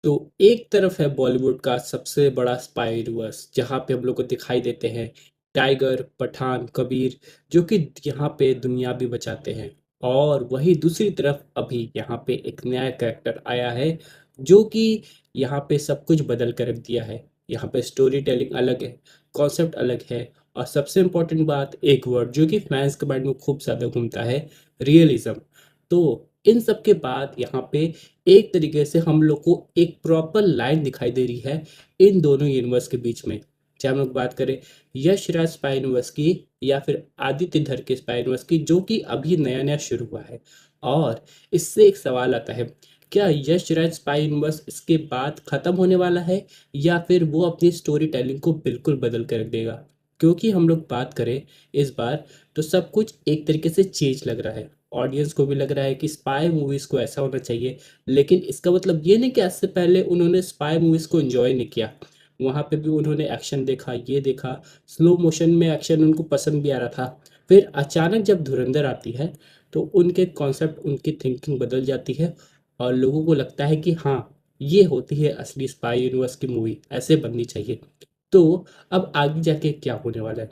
तो एक तरफ है बॉलीवुड का सबसे बड़ा स्पाई यूनिवर्स जहाँ पे हम लोग को दिखाई देते हैं टाइगर, पठान, कबीर, जो कि यहाँ पे दुनिया भी बचाते हैं। और वही दूसरी तरफ अभी यहाँ पे एक नया कैरेक्टर आया है जो कि यहाँ पे सब कुछ बदल कर रख दिया है। यहाँ पे स्टोरी टेलिंग अलग है, कॉन्सेप्ट अलग है, और सबसे इम्पोर्टेंट बात एक वर्ड जो कि फैंस के माइंड में खूब ज़्यादा घूमता है, रियलिज्म। तो इन सब के बाद यहाँ पे एक तरीके से हम लोग को एक प्रॉपर लाइन दिखाई दे रही है इन दोनों यूनिवर्स के बीच में। चाहे हम लोग बात करें यश राज स्पाई यूनिवर्स की या फिर आदित्य धर के स्पाई यूनिवर्स की, जो कि अभी नया नया शुरू हुआ है। और इससे एक सवाल आता है, क्या यश राज स्पाई यूनिवर्स इसके बाद खत्म होने वाला है या फिर वो अपनी स्टोरी टेलिंग को बिल्कुल बदल कर रख देगा? क्योंकि हम लोग बात करें इस बार, तो सब कुछ एक तरीके से चेंज लग रहा है। ऑडियंस को भी लग रहा है कि स्पाई मूवीज को ऐसा होना चाहिए, लेकिन इसका मतलब ये नहीं कि इससे पहले उन्होंने स्पाई मूवीज को एंजॉय नहीं किया। वहाँ पे भी उन्होंने एक्शन देखा, ये देखा, स्लो मोशन में एक्शन उनको पसंद भी आ रहा था। फिर अचानक जब धुरंधर आती है तो उनके कॉन्सेप्ट, उनकी थिंकिंग बदल जाती है और लोगों को लगता है कि हाँ, ये होती है असली स्पाई यूनिवर्स की मूवी, ऐसे बननी चाहिए। तो अब आगे जाके क्या होने वाला है,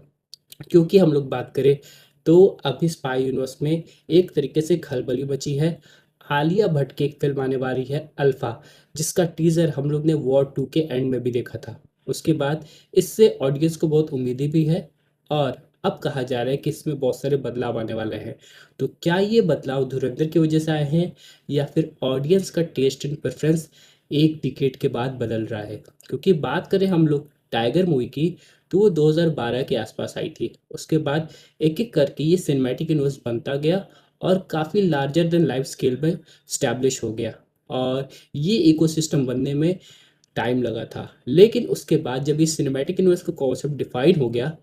क्योंकि हम लोग बात करें तो अभी स्पाई यूनिवर्स में एक तरीके से खलबली मची है। आलिया भट्ट की एक फिल्म आने वाली है अल्फा, जिसका टीजर हम लोग ने वॉर 2 के एंड में भी देखा था। उसके बाद इससे ऑडियंस को बहुत उम्मीदें भी है, और अब कहा जा रहा है कि इसमें बहुत सारे बदलाव आने वाले हैं। तो क्या ये बदलाव धुरंधर की वजह से आए हैं या फिर ऑडियंस का टेस्ट एंड प्रेफरेंस एक डिकेड के बाद बदल रहा है? क्योंकि बात करें हम लोग टाइगर मूवी की, तो वो 2012 के आसपास आई थी। उसके बाद एक-एक करके ये सिनेमैटिक यूनिवर्स बनता गया और काफ़ी लार्जर देन लाइफ स्केल में स्टैब्लिश हो गया। और ये इकोसिस्टम बनने में टाइम लगा था। लेकिन उसके बाद जब ये सिनेमैटिक यूनिवर्स का कॉन्सेप्ट डिफाइन हो गया,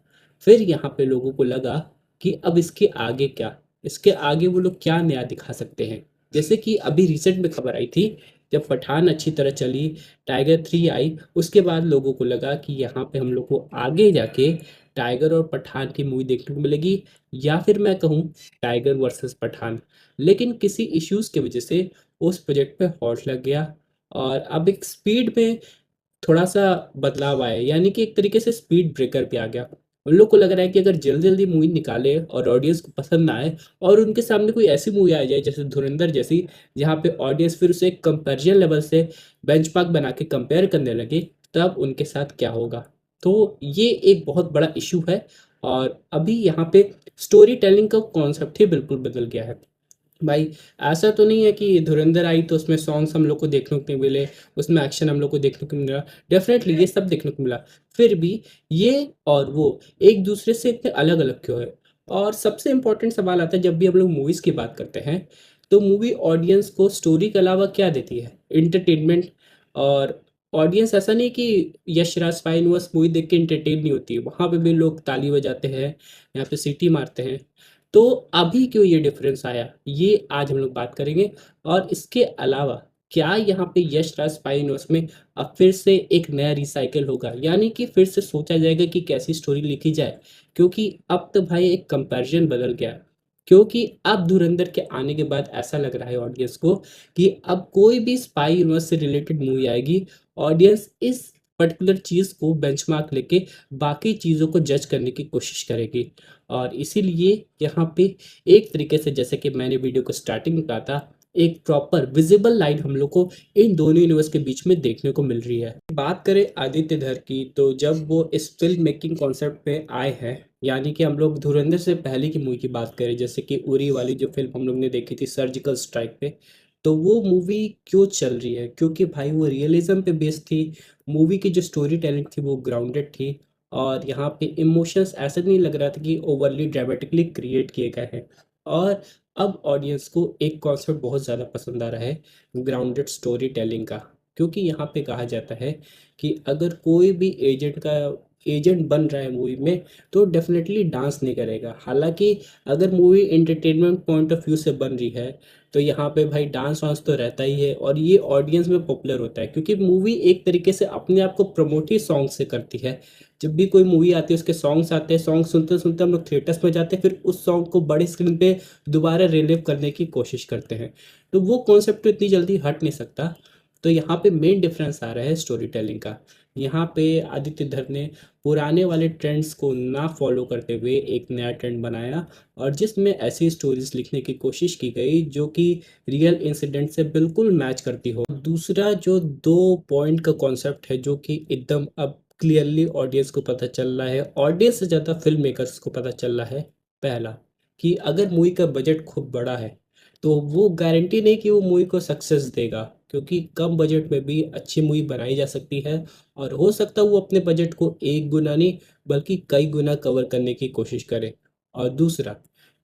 फिर यहाँ पे लोगों को लगा कि अब इसके आगे क्या? इसके आगे वो लोग क्या नया दिखा सकते हैं? जैसे कि अभी रिसेंट में खबर आई थी, जब पठान अच्छी तरह चली, टाइगर 3 आई, उसके बाद लोगों को लगा कि यहाँ पे हम लोग को आगे जाके टाइगर और पठान की मूवी देखने को मिलेगी, या फिर मैं कहूँ टाइगर वर्सेस पठान। लेकिन किसी इश्यूज़ की वजह से उस प्रोजेक्ट पे हॉल्ट लग गया और अब एक स्पीड में थोड़ा-सा बदलाव आया, यानी कि एक तरीके से स्पीड ब्रेकर पे आ गया। उन लोग को लग रहा है कि अगर जल्दी-जल्दी मूवी निकाले और ऑडियंस को पसंद ना आए और उनके सामने कोई ऐसी मूवी आ जाए जैसे धुरंधर जैसी, जहाँ पे ऑडियंस फिर उसे एक कंपैरिजन लेवल से बेंचमार्क बना के कंपेयर करने लगे, तब उनके साथ क्या होगा? तो ये एक बहुत बड़ा इश्यू है, और अभी यहाँ पे स्टोरी टेलिंग का कॉन्सेप्ट ही बिल्कुल बदल गया है। भाई, ऐसा तो नहीं है कि धुरंधर आई तो उसमें सॉन्ग्स हम लोग को देखने को नहीं मिले, उसमें एक्शन हम लोग को देखने को मिला। डेफ़िनेटली ये सब देखने को मिला। फिर भी ये और वो एक दूसरे से इतने अलग-अलग क्यों है? और सबसे इम्पोर्टेंट सवाल आता है जब भी हम लोग मूवीज़ की बात करते हैं, तो मूवी ऑडियंस को स्टोरी के अलावा क्या देती है? एंटरटेनमेंट। और ऑडियंस ऐसा नहीं कि Yash Raj spy universe movie देख के एंटरटेन नहीं होती है, वहाँ पे भी लोग ताली बजाते हैं, यहाँ पे सीटी मारते हैं। तो अभी क्यों ये डिफरेंस आया, ये आज हम लोग बात करेंगे। और इसके अलावा क्या यहाँ पे यश राज स्पाई यूनिवर्स में अब फिर से एक नया रिसाइकल होगा, यानी कि फिर से सोचा जाएगा कि कैसी स्टोरी लिखी जाए? क्योंकि अब तो भाई एक कंपैरिजन बदल गया है। क्योंकि अब धुरंधर के आने के बाद ऐसा लग रहा है ऑडियंस को कि अब कोई भी स्पाई यूनिवर्स से रिलेटेड मूवी आएगी, ऑडियंस इस पर्टिकुलर चीज़ को बेंचमार्क लेके बाकी चीज़ों को जज करने की कोशिश करेगी। और इसीलिए यहाँ पे एक तरीके से, जैसे कि मैंने वीडियो को स्टार्टिंग में कहा था, एक प्रॉपर विजिबल लाइन हम लोग को इन दोनों यूनिवर्स के बीच में देखने को मिल रही है। बात करें आदित्य धर की, तो जब वो इस फिल्म मेकिंग कॉन्सेप्ट पे आए हैं, यानी कि हम लोग धुरंधर से पहले की मूवी की बात करें, जैसे कि उरी वाली जो फिल्म हम लोग ने देखी थी सर्जिकल स्ट्राइक पे, तो वो मूवी क्यों चल रही है? क्योंकि भाई वो रियलिज्म पे बेस्ड थी। मूवी की जो स्टोरी टेलिंग थी वो ग्राउंडेड थी, और यहाँ पे इमोशंस ऐसा नहीं लग रहा था कि ओवरली ड्रामेटिकली क्रिएट किए गए हैं। और अब ऑडियंस को एक कॉन्सेप्ट बहुत ज़्यादा पसंद आ रहा है, ग्राउंडेड स्टोरी टेलिंग का। क्योंकि यहाँ पे कहा जाता है कि अगर कोई भी एजेंट बन रहा है मूवी में, तो डेफिनेटली डांस नहीं करेगा। हालांकि अगर movie entertainment point of view से बन रही है, तो यहाँ पे भाई डांस वांस तो रहता ही है, और ये ऑडियंस में पॉपुलर होता है क्योंकि मूवी एक तरीके से अपने आप को प्रमोट ही सॉन्ग से करती है। जब भी कोई मूवी आती है उसके सॉन्ग्स आते हैं, सॉन्ग सुनते सुनते हम लोग थिएटर्स में जाते हैं, फिर उस सॉन्ग को बड़े स्क्रीन पे दोबारा रिलीव करने की कोशिश करते हैं। तो वो कॉन्सेप्ट तो इतनी जल्दी हट नहीं सकता। तो यहाँ पे मेन डिफरेंस आ रहा है स्टोरी टेलिंग का। यहाँ पे आदित्य धर ने पुराने वाले ट्रेंड्स को ना फॉलो करते हुए एक नया ट्रेंड बनाया, और जिसमें ऐसी स्टोरीज लिखने की कोशिश की गई जो कि रियल इंसिडेंट से बिल्कुल मैच करती हो। दूसरा जो 2 पॉइंट का कॉन्सेप्ट है जो कि एकदम अब क्लियरली ऑडियंस को पता चल रहा है, ऑडियंस से ज़्यादा फिल्म मेकर्स को पता चल रहा है। पहला, कि अगर मूवी का बजट खूब बड़ा है तो वो गारंटी नहीं कि वो मूवी को सक्सेस देगा, क्योंकि कम बजट में भी अच्छी मूवी बनाई जा सकती है, और हो सकता है वो अपने बजट को एक गुना नहीं बल्कि कई गुना कवर करने की कोशिश करे। और दूसरा,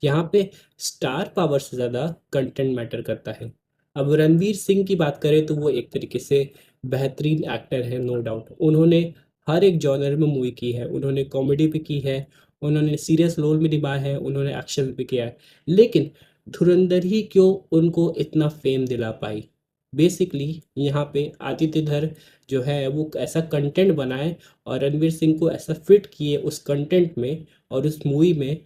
यहाँ पे स्टार पावर से ज़्यादा कंटेंट मैटर करता है। अब रणवीर सिंह की बात करें तो वो एक तरीके से बेहतरीन एक्टर है, नो डाउट। उन्होंने हर एक जॉनर में मूवी की है, उन्होंने कॉमेडी भी की है, उन्होंने सीरियस रोल भी निभाया है, उन्होंने एक्शन भी किया है। लेकिन धुरंधर ही क्यों उनको इतना फेम दिला पाई? बेसिकली यहाँ पे आदित्य धर जो है वो ऐसा कंटेंट बनाए और रणवीर सिंह को ऐसा फिट किए उस कंटेंट में और उस मूवी में,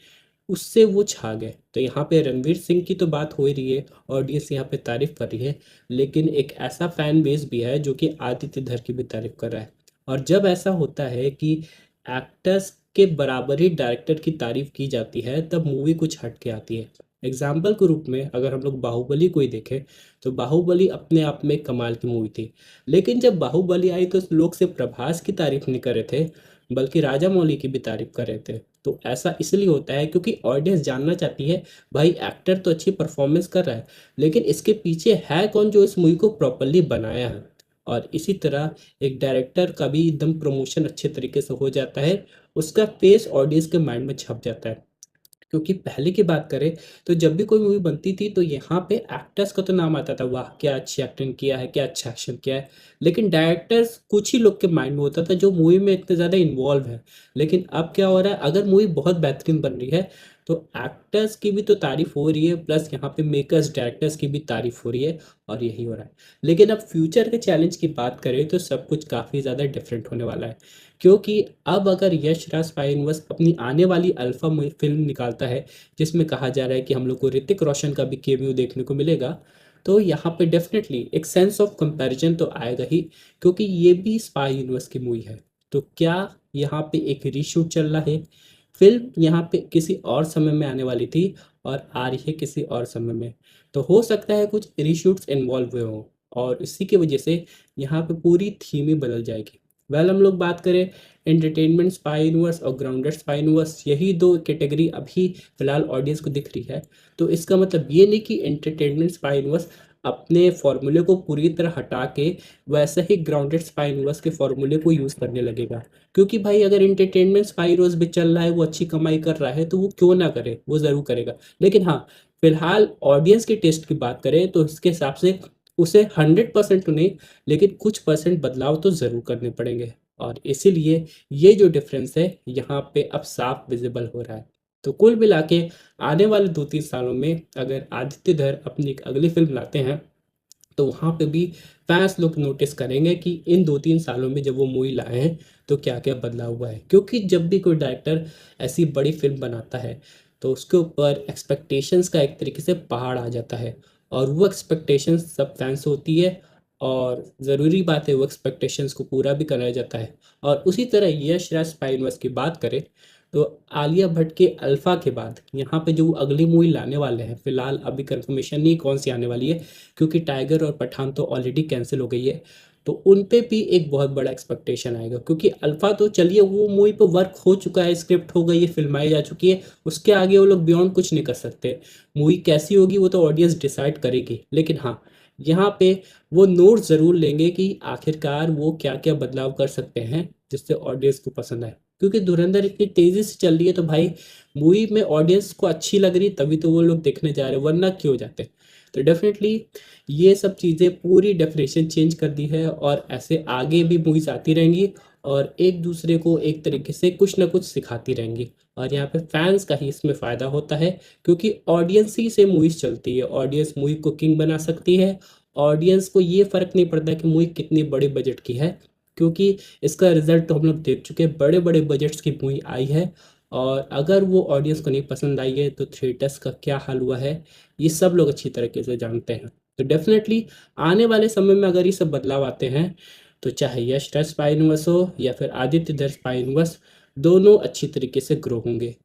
उससे वो छा गए। तो यहाँ पे रणवीर सिंह की तो बात हो ही रही है, ऑडियंस यहाँ पे तारीफ कर रही है, लेकिन एक ऐसा फैन बेस भी है जो कि आदित्य धर की भी तारीफ कर रहा है। और जब ऐसा होता है कि एक्टर्स के बराबर ही डायरेक्टर की तारीफ की जाती है तब मूवी कुछ हट के आती है। एग्जाम्पल के रूप में अगर हम लोग बाहुबली को ही देखें तो बाहुबली अपने आप में कमाल की मूवी थी, लेकिन जब बाहुबली आई तो लोग सिर्फ प्रभास की तारीफ नहीं कर रहे थे बल्कि राजा मौली की भी तारीफ कर रहे थे। तो ऐसा इसलिए होता है क्योंकि ऑडियंस जानना चाहती है भाई एक्टर तो अच्छी परफॉर्मेंस कर रहा है लेकिन इसके पीछे है कौन जो इस मूवी को प्रॉपरली बनाया है। और इसी तरह एक डायरेक्टर का भी एकदम प्रमोशन अच्छे तरीके से हो जाता है, उसका फेस ऑडियंस के माइंड में छप जाता है। क्योंकि पहले की बात करें तो जब भी कोई मूवी बनती थी तो यहाँ पे एक्टर्स का तो नाम आता था, वाह क्या अच्छी एक्टिंग किया है, क्या अच्छा एक्शन किया है, लेकिन डायरेक्टर्स कुछ ही लोग के माइंड में होता था जो मूवी में इतने ज़्यादा इन्वॉल्व है। लेकिन अब क्या हो रहा है, अगर मूवी बहुत बेहतरीन बन रही है तो एक्टर्स की भी तो तारीफ हो रही है, प्लस यहाँ पे मेकर्स डायरेक्टर्स की भी तारीफ हो रही है, और यही हो रहा है। लेकिन अब फ्यूचर के चैलेंज की बात करें तो सब कुछ काफ़ी ज़्यादा डिफरेंट होने वाला है, क्योंकि अब अगर यश राज स्पाई यूनिवर्स अपनी आने वाली अल्फा फिल्म निकालता है जिसमें कहा जा रहा है कि हम लोग को ऋतिक रोशन का भी केमियो देखने को मिलेगा, तो यहाँ पे डेफिनेटली एक सेंस ऑफ कंपैरिजन तो आएगा ही, क्योंकि ये भी स्पाई यूनिवर्स की मूवी है। तो क्या यहाँ पे एक रीशूट चल रहा है? फिल्म यहाँ पे किसी और समय में आने वाली थी और आ रही है किसी और समय में, तो हो सकता है कुछ रीशूट्स इन्वॉल्व हुए हों और इसी की वजह से यहाँ पे पूरी थीम ही बदल जाएगी। वेल हम लोग बात करें एंटरटेनमेंट स्पाई यूनिवर्स और ग्राउंडेड स्पाई यूनिवर्स, यही दो कैटेगरी अभी फिलहाल ऑडियंस को दिख रही है। तो इसका मतलब ये नहीं कि एंटरटेनमेंट स्पाई यूनिवर्स अपने फॉर्मूले को पूरी तरह हटा के वैसे ही ग्राउंडेड स्पाई यूनिवर्स के फॉर्मूले को यूज़ करने लगेगा। क्योंकि भाई अगर एंटरटेनमेंट स्पाई यूनिवर्स भी चल रहा है, वो अच्छी कमाई कर रहा है, तो वो क्यों ना करे, वो ज़रूर करेगा। लेकिन हाँ, फिलहाल ऑडियंस के टेस्ट की बात करें तो इसके हिसाब से उसे 100% तो नहीं लेकिन कुछ परसेंट बदलाव तो ज़रूर करने पड़ेंगे, और इसीलिए ये जो डिफरेंस है यहाँ पे अब साफ विजिबल हो रहा है। तो कुल मिला के आने वाले 2-3 सालों में अगर आदित्य धर अपनी एक अगली फिल्म लाते हैं तो वहाँ पे भी फैंस लोग नोटिस करेंगे कि इन 2-3 सालों में जब वो मूवी लाए हैं तो क्या क्या बदलाव हुआ है। क्योंकि जब भी कोई डायरेक्टर ऐसी बड़ी फिल्म बनाता है तो उसके ऊपर एक्सपेक्टेशंस का एक तरीके से पहाड़ आ जाता है, और वो एक्सपेक्टेशंस सब फैंस से होती है, और ज़रूरी बात है वो एक्सपेक्टेशंस को पूरा भी कराया जाता है। और उसी तरह यश राज स्पाई यूनिवर्स की बात करें तो आलिया भट्ट के अल्फा के बाद यहाँ पे जो वो अगली मूवी लाने वाले हैं, फिलहाल अभी कंफर्मेशन नहीं कौन सी आने वाली है, क्योंकि टाइगर और पठान तो ऑलरेडी कैंसिल हो गई है। तो उन पे भी एक बहुत बड़ा एक्सपेक्टेशन आएगा, क्योंकि अल्फा तो चलिए वो मूवी पे वर्क हो चुका है, स्क्रिप्ट हो गई है, फिल्माई जा चुकी है, उसके आगे वो लोग बियॉन्ड कुछ नहीं कर सकते। मूवी कैसी होगी वो तो ऑडियंस डिसाइड करेगी, लेकिन हाँ यहाँ पे वो नोट ज़रूर लेंगे कि आखिरकार वो क्या क्या बदलाव कर सकते हैं जिससे ऑडियंस को पसंद आए। क्योंकि धुरंधर इतनी तेज़ी से चल रही है तो भाई मूवी में ऑडियंस को अच्छी लग रही तभी तो वो लोग देखने जा रहे हैं, वरना क्यों जाते। तो डेफिनेटली ये सब चीज़ें पूरी डेफिनेशन चेंज कर दी है, और ऐसे आगे भी मूवीज आती रहेंगी और एक दूसरे को एक तरीके से कुछ ना कुछ सिखाती रहेंगी, और यहाँ पे फैंस का ही इसमें फ़ायदा होता है। क्योंकि ऑडियंस ही से मूवीज चलती है, ऑडियंस मूवी को किंग बना सकती है। ऑडियंस को ये फ़र्क नहीं पड़ता कि मूवी कितनी बड़े बजट की है, क्योंकि इसका रिजल्ट तो हम लोग देख चुके हैं, बड़े बड़े बजट्स की मूवी आई है और अगर वो ऑडियंस को नहीं पसंद आई है तो थिएटर्स का क्या हाल हुआ है ये सब लोग अच्छी तरीके से जानते हैं। तो डेफ़िनेटली आने वाले समय में अगर ये सब बदलाव आते हैं, तो चाहे यश ट्रस्ट स्पाई यूनिवर्स हो या फिर आदित्य धर स्पाई यूनिवर्स, दोनों अच्छी तरीके से ग्रो होंगे।